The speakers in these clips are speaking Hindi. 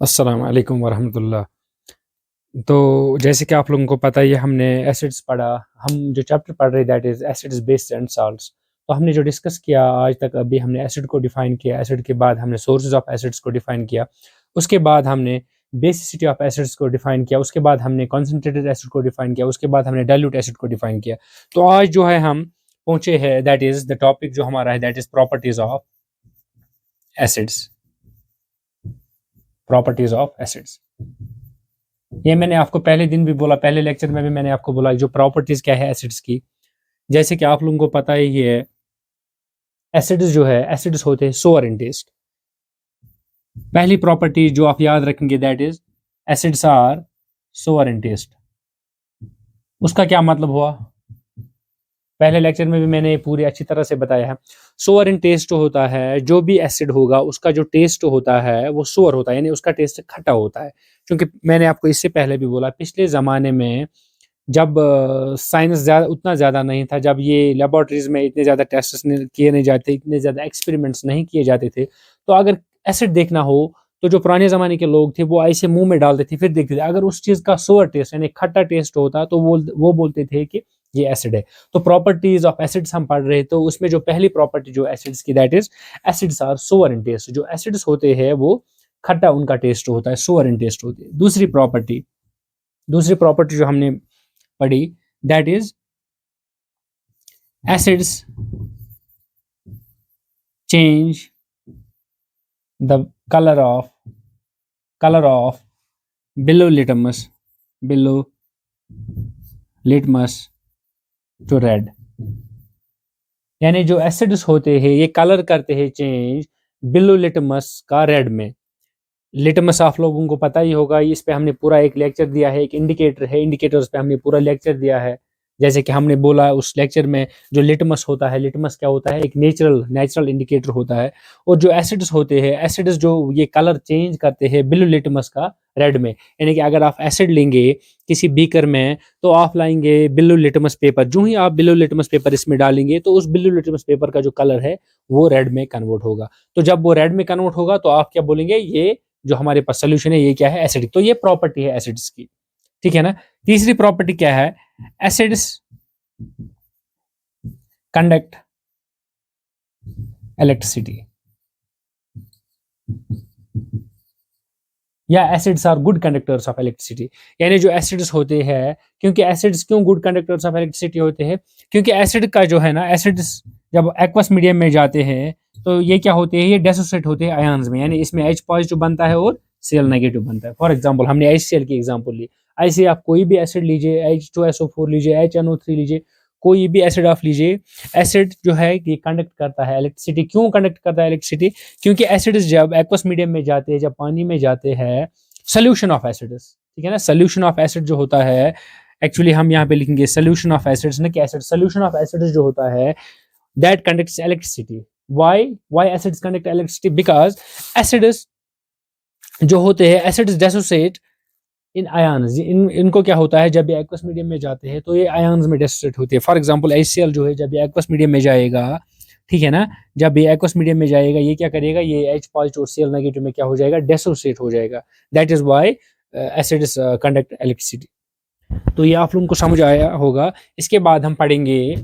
अस्सलाम वालेकुम वरहमतुल्लाह। तो जैसे कि आप लोगों को पता ही है, हमने एसिड्स पढ़ा। हम जो चैप्टर पढ़ रहे that is acids base and salts. तो हमने जो डिस्कस किया आज तक, अभी हमने एसिड को डिफ़ाइन किया। एसिड के बाद हमने सोर्सेज ऑफ एसिड्स को डिफ़ाइन किया। उसके बाद हमने बेसिसिटी ऑफ एसिड्स को डिफ़ाइन किया। उसके बाद हमने कॉन्सन्ट्रेटेड एसिड को डिफ़ाइन किया। उसके बाद हमने डाइल्यूट एसिड को डिफ़ाइन किया। तो आज जो है हम पहुँचे हैं, दैट इज़ द टॉपिक जो हमारा है, that is properties of acids. Properties of acids, ये मैंने आपको पहले दिन भी बोला, पहले लेक्चर में भी मैंने आपको बोला जो प्रॉपर्टीज क्या है एसिड्स की। जैसे कि आप लोगों को पता ही है, एसिड्स जो है, एसिड्स होते हैं सोअर इन टेस्ट। पहली प्रॉपर्टी जो आप याद रखेंगे that is acids are sour in taste. उसका क्या मतलब हुआ, पहले लेक्चर में भी मैंने पूरी अच्छी तरह से बताया है। सोअर इन टेस्ट होता है, जो भी एसिड होगा उसका जो टेस्ट होता है वो सोअर होता है, यानी उसका टेस्ट खट्टा होता है। क्योंकि मैंने आपको इससे पहले भी बोला, पिछले ज़माने में जब साइंस उतना ज़्यादा नहीं था, जब ये लेबोरेटरीज में इतने ज़्यादा टेस्ट किए नहीं जाते, इतने ज़्यादा एक्सपेरिमेंट्स नहीं किए जाते थे, तो अगर एसिड देखना हो तो जो पुराने ज़माने के लोग थे वो ऐसे मुंह में डालते थे, फिर देखते थे। अगर उस चीज़ का सोअर टेस्ट यानी खट्टा टेस्ट होता तो वो बोलते थे कि ये एसिड है। तो प्रॉपर्टीज ऑफ एसिड्स हम पढ़ रहे, तो उसमें जो पहली प्रॉपर्टी जो एसिड्स की, that is acids are sour in taste. जो एसिड्स होते हैं वो खट्टा उनका टेस्ट होता है, सोअर इन टेस्ट होते हैं। दूसरी प्रॉपर्टी जो हमने पढ़ी, that is acids change the colour of blue litmus to red. यानी जो एसिड्स होते हैं ये कलर करते हैं चेंज बिलो लिटमस का रेड में। लिटमस आप लोगों को पता ही होगा, इस पे हमने पूरा एक लेक्चर दिया है। एक इंडिकेटर है, इंडिकेटर्स पे हमने पूरा लेक्चर दिया है। जैसे कि हमने बोला उस लेक्चर में, जो लिटमस होता है, लिटमस क्या होता है, एक नेचुरल इंडिकेटर होता है। और जो एसिड्स होते हैं, एसिड्स जो ये कलर चेंज करते हैं बिलो लिटमस का रेड में। यानी कि अगर आप एसिड लेंगे किसी बीकर में, तो आप लाएंगे बिलो लिटमस पेपर। जो ही आप बिलो लिटमस पेपर इसमें डालेंगे तो उस बिलो लिटमस पेपर का जो कलर है वो रेड में कन्वर्ट होगा। तो जब वो रेड में कन्वर्ट होगा तो आप क्या बोलेंगे, ये जो हमारे पास सोल्यूशन है ये क्या है, एसिडिक। तो ये प्रॉपर्टी है एसिड्स की, ठीक है ना। तीसरी प्रॉपर्टी क्या है, एसिड्स कंडक्ट इलेक्ट्रिसिटी, या acids are good conductors of electricity. यानी जो एसिड्स होते हैं, क्योंकि एसिड्स क्यों गुड कंडक्टर्स ऑफ इलेक्ट्रिसिटी होते हैं, क्योंकि एसिड का जो है ना, एसिड्स जब एक्वस मीडियम में जाते हैं तो ये क्या होते हैं, ये डेसोसिएट होते हैं आयन्स में। यानी इसमें H पॉजिटिव बनता है और Cl नेगेटिव बनता है। फॉर एग्जांपल हमने HCl की एग्जांपल ली, ऐसे आप कोई भी एसिड लीजिए, H2SO4 लीजिए, HNO3 लीजिए, कोई भी एसिड आप लीजिए, एसिड जो है ये कंडक्ट करता है इलेक्ट्रिसिटी। क्यों कंडक्ट करता है इलेक्ट्रिसिटी, क्योंकि एसिड्स जब एक्वस मीडियम में जाते हैं, जब पानी में जाते हैं, सोल्यूशन ऑफ एसिड्स, ठीक है ना, सोल्यूशन ऑफ एसिड जो होता है, एक्चुअली हम यहाँ पे लिखेंगे सोल्यूशन ऑफ एसिड्स न कि एसिड। सोल्यूशन ऑफ एसिड्स जो होता है that conducts electricity. Why acids conduct electricity? Because acids जो होते हैं, एसिड्स डेसोसिएट इन आयन्स। इनको क्या होता है, जब ये एक्वस मीडियम में जाते हैं तो ये आयन्स में डेसोसिएट होते हैं। फॉर एग्जांपल HCl जो है, जब ये एक्वस मीडियम में जाएगा, ठीक है ना, जब ये एक्वस मीडियम में जाएगा ये क्या करेगा, ये H पॉजिटिव और Cl नेगेटिव में क्या हो जाएगा, डेसोसिएट हो जाएगा। That is why acids conduct electricity. तो ये आप लोगों को समझ आया होगा। इसके बाद हम पढ़ेंगे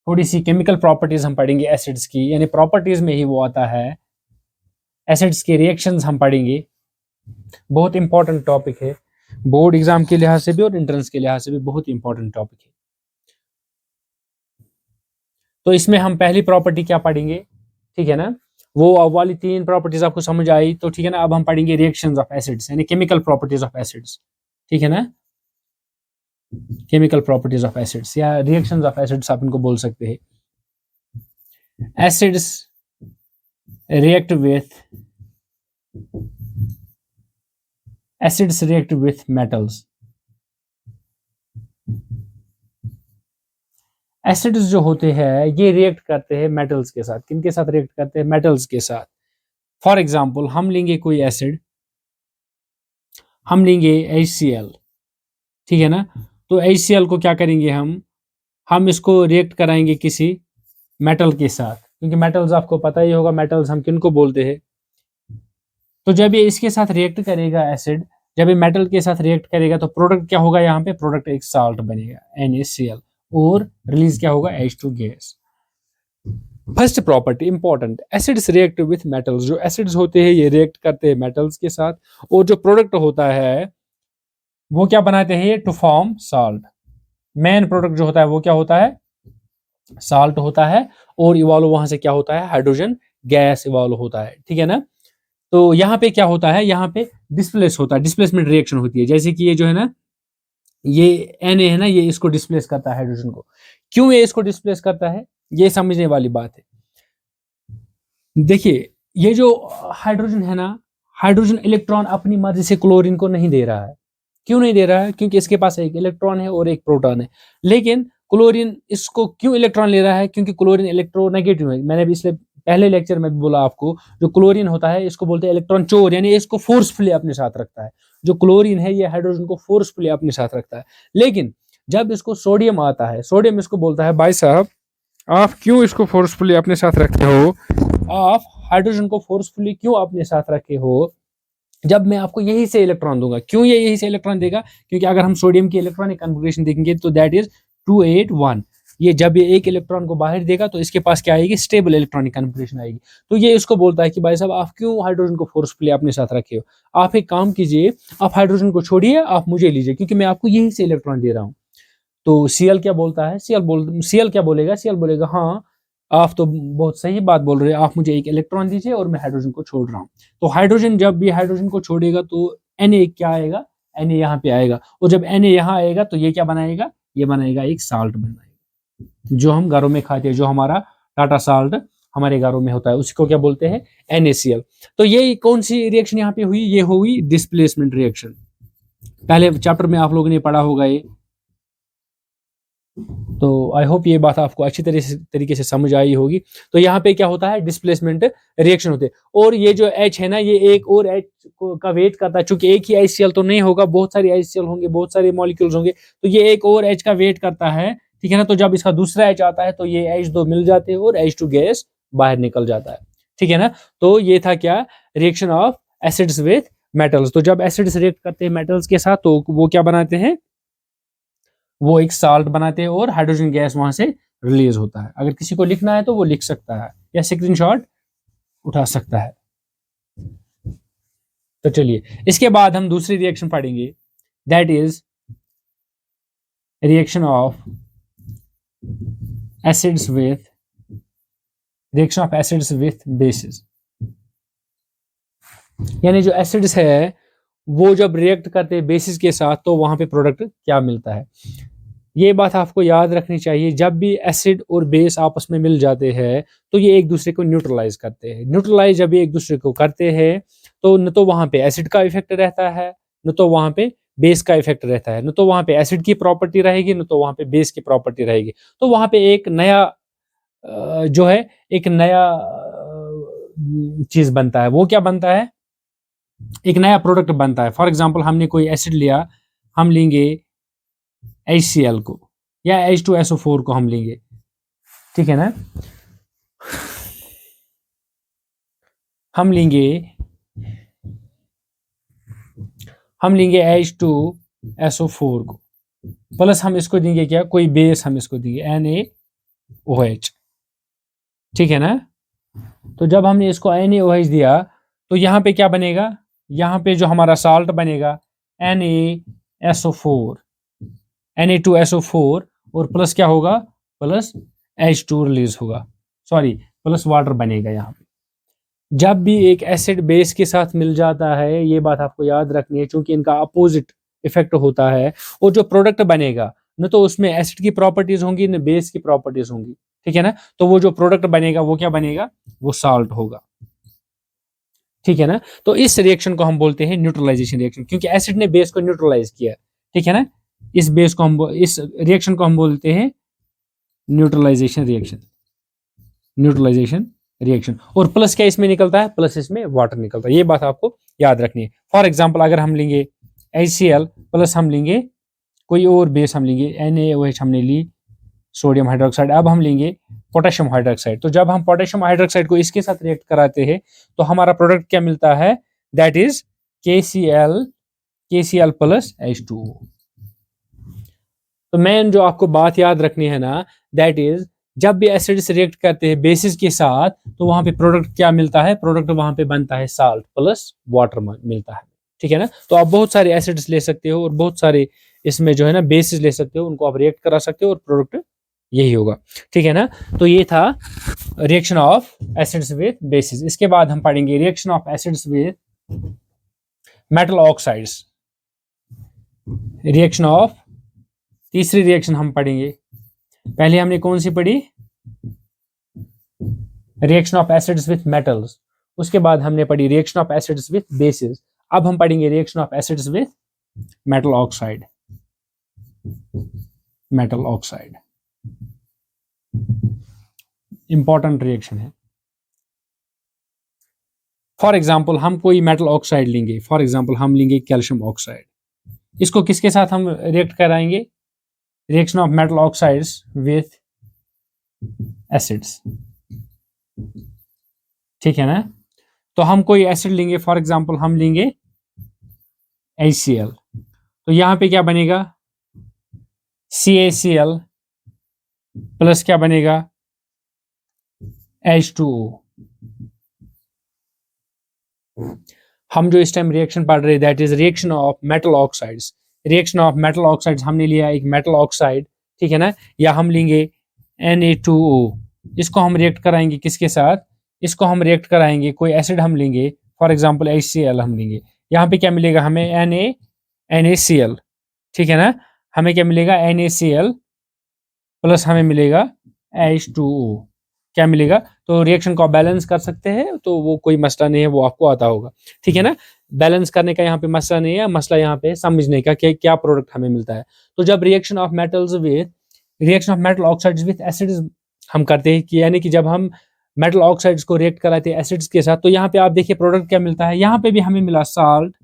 थोड़ी सी केमिकल प्रॉपर्टीज हम पढ़ेंगे एसिड्स की, यानी प्रॉपर्टीज में ही वो आता है। एसिड्स के रिएक्शंस हम पढ़ेंगे, बहुत इंपॉर्टेंट टॉपिक है, बोर्ड एग्जाम के लिहाज से भी और एंट्रेंस के लिहाज से भी बहुत इंपॉर्टेंट टॉपिक है। तो इसमें हम पहली प्रॉपर्टी क्या पढ़ेंगे, ठीक है ना, वो वाली 3 प्रॉपर्टीज आपको समझ आई तो ठीक है ना। अब हम पढ़ेंगे रिएक्शंस ऑफ एसिड्स, यानी केमिकल प्रॉपर्टीज ऑफ एसिड्स, ठीक है ना, केमिकल प्रॉपर्टीज ऑफ एसिड्स या रिएक्शंस ऑफ एसिड्स आप इनको बोल सकते हैं। Acids react with metals। Acids जो होते हैं ये रिएक्ट करते हैं मेटल्स के साथ। किनके साथ रिएक्ट करते हैं, मेटल्स के साथ। फॉर एग्जांपल हम लेंगे कोई एसिड, हम लेंगे HCl, ठीक है ना। तो HCl को क्या करेंगे, हम इसको रिएक्ट कराएंगे किसी मेटल के साथ, क्योंकि मेटल्स आपको पता ही होगा, मेटल्स हम किनको बोलते हैं, तो जब ये इसके साथ रिएक्ट करेगा एसिड, जब ये मेटल के साथ रिएक्ट करेगा तो प्रोडक्ट क्या होगा, यहाँ पे प्रोडक्ट एक साल्ट बनेगा NaCl, और रिलीज क्या होगा, H2 gas. First property important, acids react with metals, जो एसिड्स होते हैं ये रिएक्ट करते हैं मेटल्स के साथ, और जो प्रोडक्ट होता है वो क्या बनाते हैं, to form salt. Main product जो होता है वो क्या होता है, साल्ट होता है, और इवॉल्व वहां से क्या होता है, हाइड्रोजन गैस इवॉल्व होता है, ठीक है ना। तो यहाँ पे क्या होता है, यहाँ पे डिस्प्लेस होता है, डिस्प्लेसमेंट रिएक्शन होती है, जैसे कि ये जो है ना, ये Na है ना, ये इसको डिस्प्लेस करता है हाइड्रोजन को। क्यों ये इसको डिस्प्लेस करता है, ये समझने वाली बात है। देखिए ये जो हाइड्रोजन है ना, हाइड्रोजन इलेक्ट्रॉन अपनी मर्जी से क्लोरीन को नहीं दे रहा है। क्यों नहीं दे रहा है, क्योंकि इसके पास एक इलेक्ट्रॉन है और एक प्रोटॉन है। लेकिन क्लोरीन इसको क्यों इलेक्ट्रॉन ले रहा है, क्योंकि क्लोरीन इलेक्ट्रोनेगेटिव है। मैंने भी इसलिए पहले लेक्चर में भी बोला आपको, जो क्लोरीन होता है इसको बोलते हैं इलेक्ट्रॉन चोर, यानी इसको फोर्सफुली अपने साथ रखता है। जो क्लोरीन है ये हाइड्रोजन को फोर्सफुली अपने साथ रखता है। लेकिन जब इसको सोडियम आता है, सोडियम इसको बोलता है, भाई साहब आप क्यों इसको फोर्सफुली अपने साथ रखते हो, आप हाइड्रोजन को फोर्सफुली क्यों अपने साथ रखे हो, जब मैं आपको यही से इलेक्ट्रॉन दूंगा। क्यों ये यही से इलेक्ट्रॉन देगा, क्योंकि अगर हम सोडियम की इलेक्ट्रॉनिक कन्फिगरेशन देखेंगे तो दैट इज 281। ये जब ये एक इलेक्ट्रॉन को बाहर देगा तो इसके पास क्या आएगी, स्टेबल इलेक्ट्रॉनिक कन्फिगरेशन आएगी। तो ये इसको बोलता है कि भाई साहब आप क्यों हाइड्रोजन को फोर्सफुली अपने साथ रखे हो, आप एक काम कीजिए, आप हाइड्रोजन को छोड़िए, आप मुझे लीजिए, क्योंकि मैं आपको यही से इलेक्ट्रॉन दे रहा हूँ। तो Cl क्या बोलता है, Cl क्या बोलेगा, Cl बोलेगा हाँ आप तो बहुत सही बात बोल रहे हैं, आप मुझे एक इलेक्ट्रॉन दीजिए और मैं हाइड्रोजन को छोड़ रहा हूँ। तो हाइड्रोजन जब भी हाइड्रोजन को छोड़ेगा तो Na क्या आएगा, Na यहाँ पे आएगा, और जब Na यहाँ आएगा तो ये क्या बनाएगा, ये बनाएगा एक साल्ट बनाएगा, जो हम घरों में खाते हैं, जो हमारा टाटा साल्ट हमारे घरों में होता है, उसको क्या बोलते हैं, NaCl। तो ये कौन सी रिएक्शन यहाँ पे हुई, ये हुई डिस्प्लेसमेंट रिएक्शन। पहले चैप्टर में आप लोगों ने पढ़ा होगा ये। तो आई होप ये बात आपको अच्छी तरीके से समझ आई होगी। तो यहाँ पे क्या होता है, डिस्प्लेसमेंट रिएक्शन होते हैं, और ये जो H है ना, ये एक और H का वेट करता है, चूंकि एक ही HCl तो नहीं होगा, बहुत सारी HCl होंगे, बहुत सारे मॉलिक्यूल्स होंगे, तो ये एक और H का वेट करता है, ठीक है ना। तो जब इसका दूसरा H आता है तो ये H2 मिल जाते हैं और H2 गैस बाहर निकल जाता है, ठीक है ना। तो ये था क्या, reaction of acids with metals. तो जब एसिड्स रिएक्ट करते हैं मेटल्स के साथ तो वो क्या बनाते हैं, वो एक साल्ट बनाते हैं और हाइड्रोजन गैस वहां से रिलीज होता है। अगर किसी को लिखना है तो वो लिख सकता है या स्क्रीनशॉट उठा सकता है। तो चलिए इसके बाद हम दूसरी रिएक्शन पढ़ेंगे, that is reaction of acids with bases. यानी जो एसिड्स है वो जब रिएक्ट करते हैं बेसिस के साथ तो वहां पे प्रोडक्ट क्या मिलता है। ये बात आपको याद रखनी चाहिए, जब भी एसिड और बेस आपस में मिल जाते हैं तो ये एक दूसरे को न्यूट्रलाइज करते हैं। न्यूट्रलाइज जब ये एक दूसरे को करते हैं तो न तो वहां पे एसिड का इफेक्ट रहता है, न तो वहां पे बेस का इफेक्ट रहता है, न तो वहां पे एसिड की प्रॉपर्टी रहेगी, न तो वहां पे बेस की प्रॉपर्टी रहेगी। तो वहां पे एक नया जो है, एक नया चीज बनता है। वो क्या बनता है, एक नया प्रोडक्ट बनता है। फॉर एग्जाम्पल हमने कोई एसिड लिया, हम लेंगे HCl को या H2SO4 को हम लेंगे, ठीक है ना। हम लेंगे H2SO4 को, प्लस हम इसको देंगे क्या, कोई बेस हम इसको देंगे NaOH, ठीक है ना। तो जब हमने इसको NaOH दिया तो यहाँ पे क्या बनेगा, यहाँ पे जो हमारा साल्ट बनेगा Na2SO4 और प्लस क्या होगा, प्लस H2 रिलीज होगा, सॉरी प्लस वाटर बनेगा। यहाँ पे जब भी एक एसिड बेस के साथ मिल जाता है, ये बात आपको याद रखनी है, क्योंकि इनका अपोजिट इफेक्ट होता है, और जो प्रोडक्ट बनेगा न तो उसमें एसिड की प्रॉपर्टीज होंगी न बेस की प्रॉपर्टीज होंगी, ठीक है ना। तो वो जो प्रोडक्ट बनेगा वो क्या बनेगा, वो साल्ट होगा, ठीक है ना। तो इस रिएक्शन को हम बोलते हैं न्यूट्रलाइजेशन रिएक्शन, क्योंकि एसिड ने बेस को न्यूट्रलाइज किया, ठीक है ना। इस रिएक्शन को हम बोलते हैं न्यूट्रलाइजेशन रिएक्शन। और प्लस क्या इसमें निकलता है, प्लस इसमें वाटर निकलता है। ये बात आपको याद रखनी है। फॉर एग्जाम्पल अगर हम लेंगे HCl प्लस हम लेंगे कोई और बेस, हम लेंगे NaOH हमने ली, सोडियम हाइड्रोक्साइड, अब हम लेंगे पोटेशियम हाइड्रोक्साइड। तो जब हम पोटेशियम हाइड्रोक्साइड को इसके साथ रिएक्ट कराते हैं तो हमारा प्रोडक्ट क्या मिलता है, that is KCl plus H2O। तो मेन जो आपको बात याद रखनी है ना, दैट इज जब भी एसिड्स रिएक्ट करते हैं बेसिस के साथ, तो वहां पे प्रोडक्ट क्या मिलता है, प्रोडक्ट वहां पे बनता है साल्ट प्लस वाटर मिलता है। ठीक है ना। तो आप बहुत सारे एसिड्स ले सकते हो और बहुत सारे इसमें जो है ना बेसिस ले सकते हो, उनको आप रिएक्ट करा सकते हो और प्रोडक्ट यही होगा। ठीक है ना। तो ये था reaction of acids with basis. इसके बाद हम पढ़ेंगे reaction of acids with metal oxides. Reaction of तीसरी रिएक्शन हम पढ़ेंगे। पहले हमने कौन सी पढ़ी, reaction of acids with metals. उसके बाद हमने पढ़ी reaction of acids with basis. अब हम पढ़ेंगे reaction of acids with metal oxide. Metal oxide important reaction है। फॉर एग्जाम्पल हम कोई मेटल ऑक्साइड लेंगे, फॉर एग्जाम्पल हम लेंगे कैल्शियम ऑक्साइड। इसको किसके साथ हम रिएक्ट कराएंगे, reaction of metal oxides with acids. ठीक है ना। तो हम कोई एसिड लेंगे, फॉर एग्जाम्पल हम लेंगे HCl। तो यहां पे क्या बनेगा, CaCl प्लस क्या बनेगा, H2O। हम जो इस टाइम रिएक्शन पढ़ रहे हैं that is reaction of metal oxides. Reaction of metal oxides हमने लिया एक मेटल ऑक्साइड, ठीक है ना, या हम लेंगे Na2O। इसको हम रिएक्ट कराएंगे किसके साथ, इसको हम रिएक्ट कराएंगे कोई एसिड हम लेंगे, फॉर एग्जांपल HCl हम लेंगे। यहाँ पे क्या मिलेगा हमें NaCl। ठीक है ना। हमें क्या मिलेगा NaCl प्लस हमें मिलेगा H2O। क्या मिलेगा, तो रिएक्शन को आप बैलेंस कर सकते हैं, तो वो कोई मसला नहीं है, वो आपको आता होगा। ठीक है ना। बैलेंस करने का यहाँ पे मसला नहीं है, मसला यहाँ पे समझने का कि क्या प्रोडक्ट हमें मिलता है। तो जब reaction of metal oxides with acids हम करते हैं कि यानी कि जब हम मेटल ऑक्साइड्स को रिएक्ट कराते हैं एसिड्स के साथ, तो यहाँ पे आप देखिए प्रोडक्ट क्या मिलता है। यहाँ पे भी हमें मिला साल्ट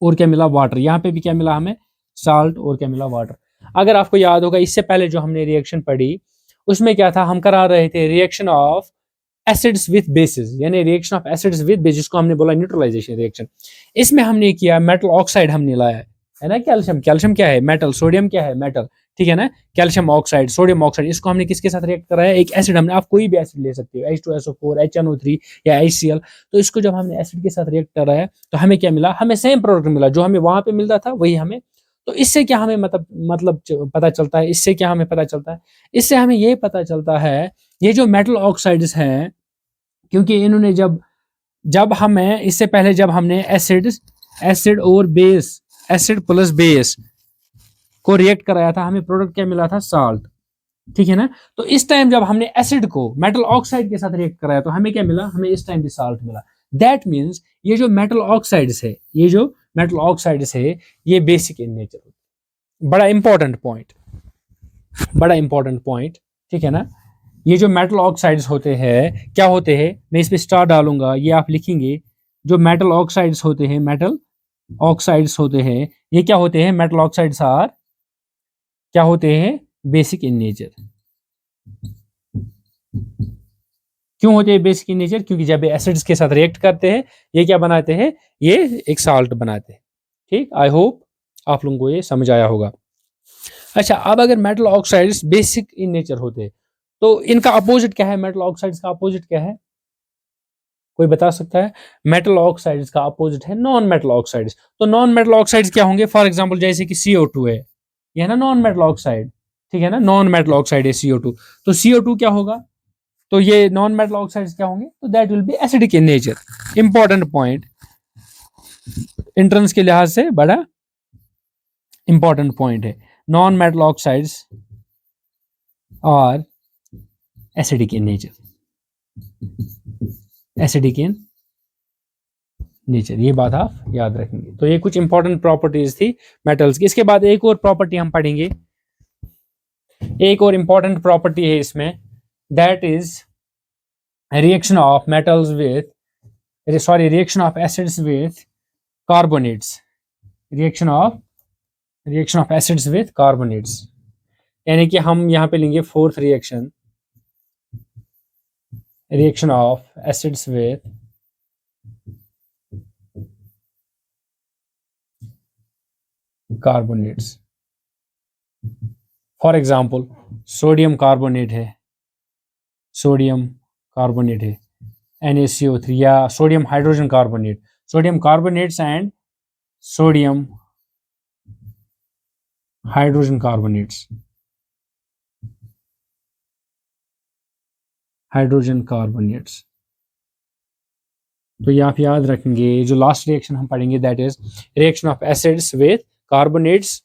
और क्या मिला, वाटर। यहाँ पे भी क्या मिला हमें, साल्ट और क्या मिला, वाटर। अगर आपको याद होगा इससे पहले जो हमने रिएक्शन पढ़ी उसमें क्या था, हम करा रहे थे reaction of acids with bases, यानी reaction of acids with bases, जिसको हमने बोला न्यूट्रलाइजेशन रिएक्शन। इसमें हमने किया मेटल ऑक्साइड हमने लाया है ना, कैल्शियम क्या है, मेटल, सोडियम क्या है, मेटल। ठीक है ना। कैल्शियम ऑक्साइड, सोडियम ऑक्साइड, इसको हमने किसके साथ रिएक्ट कराया, एक एसिड हमने, आप कोई भी एसिड ले सकते हो, H2SO4, HNO3 या HCl। तो इसको जब हमने एसिड के साथ रिएक्ट कराया तो हमें क्या मिला, हमें सेम प्रोडक्ट मिला जो हमें वहां पे मिलता था वही हमें। तो इससे क्या हमें मतलब पता चलता है, इससे क्या हमें पता चलता है, इससे हमें ये पता चलता है ये जो मेटल ऑक्साइड्स हैं, क्योंकि इन्होंने जब हमें इससे पहले जब हमने एसिड और बेस, एसिड प्लस बेस को रिएक्ट कराया था, हमें प्रोडक्ट क्या मिला था, साल्ट। ठीक है ना। तो इस टाइम जब हमने एसिड को मेटल ऑक्साइड के साथ रिएक्ट कराया तो हमें क्या मिला, हमें इस टाइम भी साल्ट मिला। दैट मीन्स ये जो मेटल ऑक्साइड्स है, ये बेसिक इन नेचर। बड़ा इंपॉर्टेंट पॉइंट। ठीक है ना। ये जो मेटल ऑक्साइड्स होते हैं क्या होते हैं, मैं इस पे स्टार डालूंगा, ये आप लिखेंगे। जो मेटल ऑक्साइड्स होते हैं ये क्या होते हैं, मेटल ऑक्साइड्स आर क्या होते हैं, बेसिक इन नेचर। क्यों होते हैं बेसिक इन नेचर, क्योंकि जब एसिड्स के साथ रिएक्ट करते हैं ये क्या बनाते हैं, ये एक साल्ट बनाते हैं। ठीक, आई होप आप लोगों को ये समझ आया होगा। अच्छा, अब अगर metal oxides basic in nature होते हैं तो इनका अपोजिट क्या है, मेटल ऑक्साइड्स का अपोजिट क्या है, कोई बता सकता है। मेटल ऑक्साइड्स का अपोजिट है नॉन मेटल ऑक्साइड्स। तो नॉन मेटल ऑक्साइड्स क्या होंगे, फॉर एग्जांपल जैसे कि CO2 है, ये है ना नॉन मेटल ऑक्साइड। ठीक है ना, नॉन मेटल ऑक्साइड है CO2। तो CO2 क्या होगा, तो ये नॉन मेटल ऑक्साइड्स क्या होंगे, तो that will be acidic in nature. Important point, entrance के लिहाज से बड़ा इंपॉर्टेंट पॉइंट है। Non metal oxides are acidic in nature, ये बात आप याद रखेंगे। तो ये कुछ इंपॉर्टेंट प्रॉपर्टीज थी मेटल्स की। इसके बाद एक और प्रॉपर्टी हम पढ़ेंगे, एक और इंपॉर्टेंट प्रॉपर्टी है इसमें, that is reaction of acids with carbonates. Reaction of acids with carbonates, यानी कि हम यहां पे लेंगे fourth reaction of acids with carbonates. For example sodium carbonate है, सोडियम कार्बोनेट है NaCO3, या sodium hydrogen carbonate, sodium carbonates and sodium hydrogen carbonates, hydrogen carbonates. तो ये आप याद रखेंगे। जो लास्ट रिएक्शन हम पढ़ेंगे that is reaction of acids with carbonates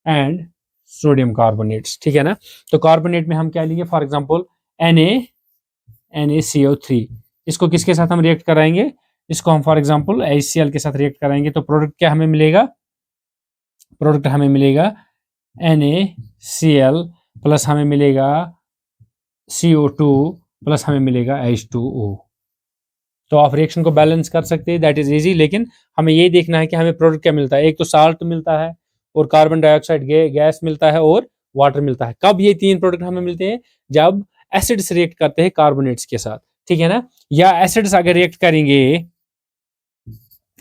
and sodium carbonates, ठीक है ना। तो कार्बोनेट में हम क्या लेंगे, फॉर एग्जांपल NaCO3, इसको किसके साथ हम रिएक्ट कराएंगे, इसको हम फॉर एग्जांपल HCl के साथ रिएक्ट कराएंगे। तो प्रोडक्ट क्या हमें मिलेगा, प्रोडक्ट हमें मिलेगा NaCl प्लस हमें मिलेगा CO2 प्लस हमें मिलेगा H2O। तो आप रिएक्शन को बैलेंस कर सकते हैं, दैट इज इजी। लेकिन हमें ये देखना है कि हमें प्रोडक्ट क्या मिलता है। एक तो साल्ट मिलता है और कार्बन डाइऑक्साइड गैस मिलता है और वाटर मिलता है। कब ये तीन प्रोडक्ट हमें मिलते हैं, जब एसिड्स रिएक्ट करते हैं कार्बोनेट्स के साथ, ठीक है ना। या एसिड्स अगर रिएक्ट करेंगे,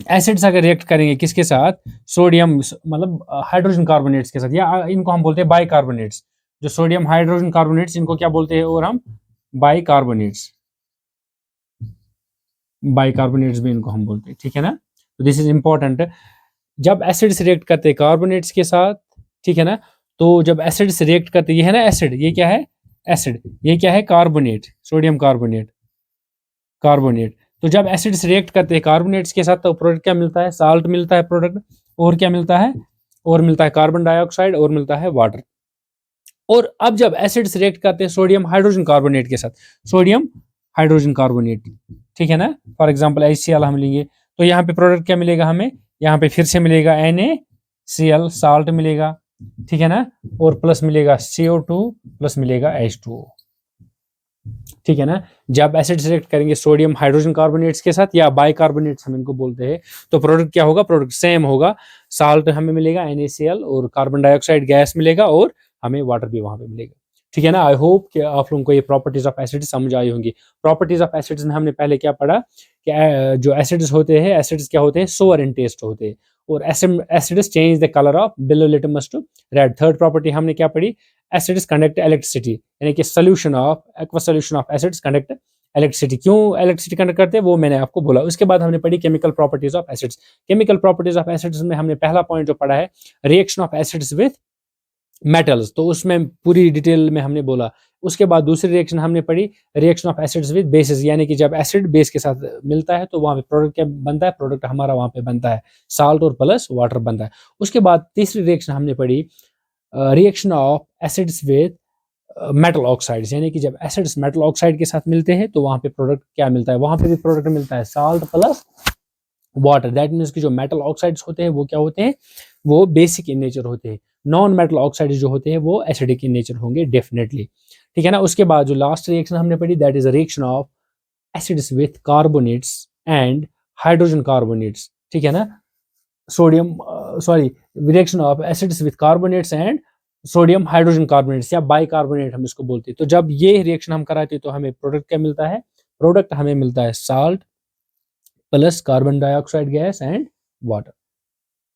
एसिड्स अगर रिएक्ट करेंगे किसके साथ, सोडियम मतलब हाइड्रोजन कार्बोनेट्स के साथ, या इनको हम बोलते हैं बाइकार्बोनेट्स। जो सोडियम हाइड्रोजन कार्बोनेट्स इनको क्या बोलते हैं, और हम बाइकार्बोनेट्स, बाइकार्बोनेट्स भी इनको हम बोलते हैं, ठीक है ना। तो दिस इज इंपॉर्टेंट। जब एसिड्स रिएक्ट करते हैं कार्बोनेट्स के साथ, ठीक है ना, तो जब एसिड्स रिएक्ट करते हैं, ये है ना एसिड, ये क्या है एसिड, ये क्या है कार्बोनेट, सोडियम कार्बोनेट, कार्बोनेट। तो जब एसिड्स रिएक्ट करते हैं कार्बोनेट्स के साथ तो प्रोडक्ट क्या मिलता है, साल्ट मिलता है प्रोडक्ट, और क्या मिलता है, और मिलता है कार्बन डाइऑक्साइड, और मिलता है वाटर। और अब जब एसिड्स रिएक्ट करते हैं सोडियम हाइड्रोजन कार्बोनेट के साथ, सोडियम हाइड्रोजन कार्बोनेट, ठीक है ना, फॉर एग्जांपल HCl हम लेंगे, तो यहाँ पे प्रोडक्ट क्या मिलेगा हमें, यहाँ पे फिर से मिलेगा NaCl, साल्ट मिलेगा, ठीक है ना, और प्लस मिलेगा CO2 प्लस मिलेगा H2O, ठीक है ना। जब एसिड्स रिएक्ट करेंगे सोडियम हाइड्रोजन कार्बोनेट्स के साथ या बाइकार्बोनेट्स हम इनको बोलते हैं, तो प्रोडक्ट क्या होगा, प्रोडक्ट सेम होगा। साल्ट हमें मिलेगा NaCl और कार्बन डाइऑक्साइड गैस मिलेगा और हमें वाटर भी वहां पे मिलेगा, ठीक है ना। आई होप कि आप लोगों को ये प्रॉपर्टीज ऑफ एसिड्स समझ आई होंगी। प्रॉपर्टीज ऑफ एसिड्स में हमने पहले क्या पढ़ा कि जो एसिड्स होते हैं, एसिड्स क्या होते हैं, सोअर इन टेस्ट होते हैं, और acids change the colour of blue litmus to red. Third property हमने क्या पढ़ी, एसिड्स कंडक्ट इलेक्ट्रिसिटी, यानी कि solution of aqua solution of acids conduct electricity. क्यों इलेक्ट्रिसिटी कंडक्ट करते हैं वो मैंने आपको बोला। उसके बाद हमने पढ़ी chemical properties of acids. Chemical properties of acids में हमने पहला पॉइंट जो पढ़ा है reaction of acids with metals, तो उसमें पूरी डिटेल में हमने बोला। उसके बाद दूसरी रिएक्शन हमने पढ़ी reaction of acids with basis, यानी कि जब एसिड बेस के साथ मिलता है तो वहां पे प्रोडक्ट क्या बनता है, प्रोडक्ट हमारा वहां पे बनता है साल्ट और प्लस वाटर बनता है। उसके बाद तीसरी रिएक्शन हमने पढ़ी reaction of acids with metal oxides, यानी कि जब एसिड्स मेटल ऑक्साइड के साथ मिलते हैं तो वहां पे प्रोडक्ट क्या मिलता है, वहां पे भी प्रोडक्ट मिलता है salt plus water. That means कि जो मेटल ऑक्साइड्स होते हैं वो क्या होते हैं, वो बेसिक इन नेचर होते हैं। नॉन मेटल ऑक्साइड्स जो होते हैं वो एसिडिक इन नेचर होंगे डेफिनेटली, ठीक है ना। उसके बाद जो लास्ट रिएक्शन हमने पढ़ी that is reaction of acids with carbonates and hydrogen carbonates, ठीक है ना। Sodium reaction of acids with carbonates and sodium hydrogen carbonates या बाइकार्बोनेट हम इसको बोलते हैं। तो जब ये रिएक्शन हम कराते हैं तो हमें प्रोडक्ट क्या मिलता है, प्रोडक्ट हमें मिलता है salt plus carbon dioxide gas and water.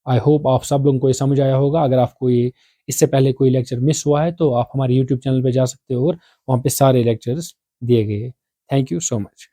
I hope आप सब लोगों को ये समझ आया होगा। अगर आपको ये इससे पहले कोई लेक्चर मिस हुआ है तो आप हमारे YouTube चैनल पे जा सकते हो और वहाँ पे सारे लेक्चर्स दिए गए हैं। Thank you so much.